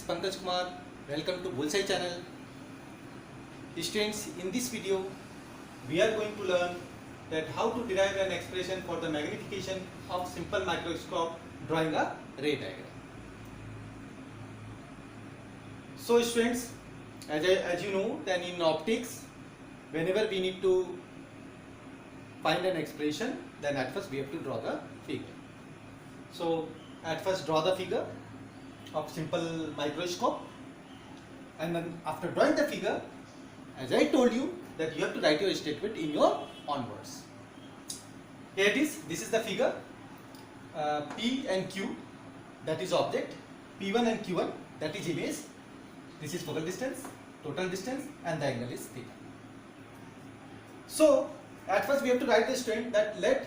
Pankaj Kumar. Welcome to Bullseye channel. Students, in this video we are going to learn that how to derive an expression for the magnification of simple microscope drawing a ray diagram. So students, as you know, then in optics, whenever we need to find an expression, then at first we have to draw the figure. So at first draw the figure of simple microscope, and then after drawing the figure, as I told you, that you have to write your statement in your own words. Here it is. This is the figure. P and Q, that is object. P1 and Q1, that is image. This is focal distance, total distance, and the angle is theta. So at first we have to write the statement that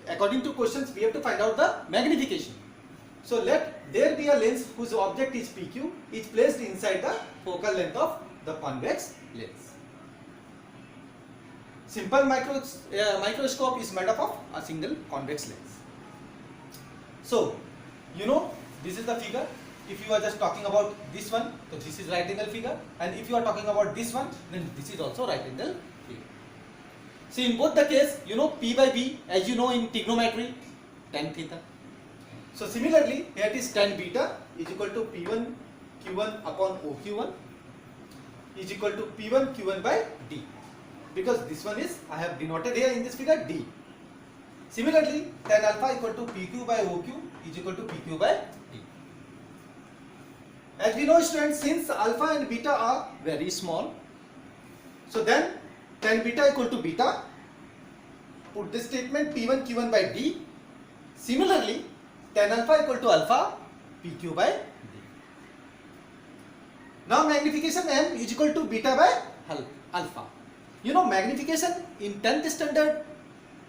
according to questions we have to find out the magnification. So let there be a lens whose object is PQ is placed inside the focal length of the convex lens. Simple microscope is made up of a single convex lens. So you know, this is the figure. If you are just talking about this one, so this is right angle figure, and if you are talking about this one, then this is also right angle figure. See, in both the case, you know, P by B, as you know in trigonometry, tan theta. So similarly, here it is tan beta is equal to P1 Q1 upon OQ1 is equal to P1 Q1 by D, because this one is, I have denoted here in this figure, D. Similarly, tan alpha equal to PQ by OQ is equal to PQ by D. As we know, students, since alpha and beta are very small, so then tan beta equal to beta, put this statement P1 Q1 by D. Similarly, tan alpha equal to alpha, PQ by D. Now magnification M is equal to beta by alpha. You know, magnification in 10th standard,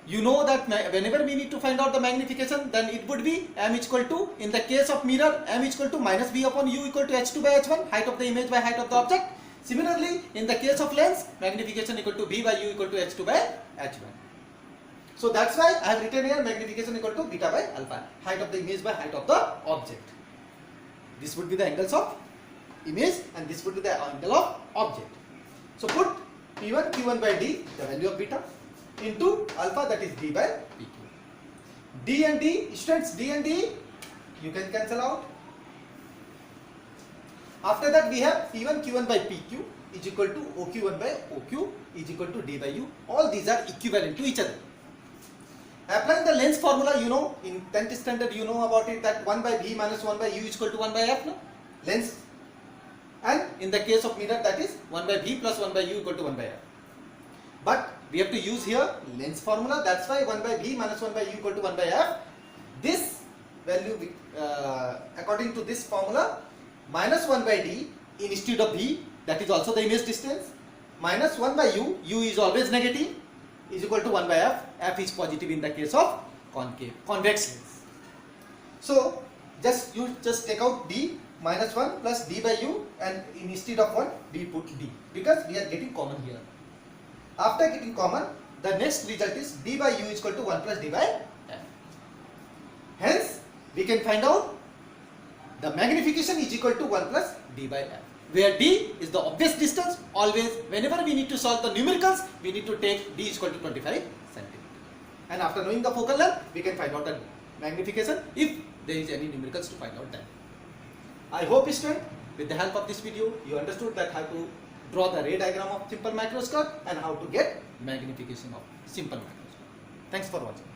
you know that whenever we need to find out the magnification, then it would be M is equal to, in the case of mirror, M is equal to minus B upon U equal to H2 by H1, height of the image by height of the object. Similarly, in the case of lens, magnification equal to B by U equal to H2 by H1. So that's why I have written here magnification equal to beta by alpha, height of the image by height of the object. This would be the angles of image and this would be the angle of object. So put P1 Q1 by D, the value of beta, into alpha, that is D by PQ. D and D, students, D and D, you can cancel out. After that we have P1 Q1 by PQ is equal to OQ1 by OQ is equal to D by U. All these are equivalent to each other. Applying the lens formula, you know, in 10th standard you know about it, that 1 by V minus 1 by U is equal to 1 by F, no? Lens. And in the case of mirror, that is 1 by V plus 1 by U equal to 1 by F. But we have to use here lens formula, that's why 1 by V minus 1 by U equal to 1 by F. This value, according to this formula, minus 1 by D instead of V, that is also the image distance, minus 1 by U, U is always negative, is equal to 1 by F, F is positive in the case of convex lens. So you just take out D, minus 1 plus D by U, and instead of 1, D put D, because we are getting common here. After getting common, the next result is D by U is equal to 1 plus D by F. Hence, we can find out the magnification is equal to 1 plus D by F, where D is the obvious distance. Always, whenever we need to solve the numericals, we need to take D is equal to 25 cm. And after knowing the focal length, we can find out the magnification if there is any numericals to find out that. I hope, student, with the help of this video, you understood that how to draw the ray diagram of simple microscope and how to get magnification of simple microscope. Thanks for watching.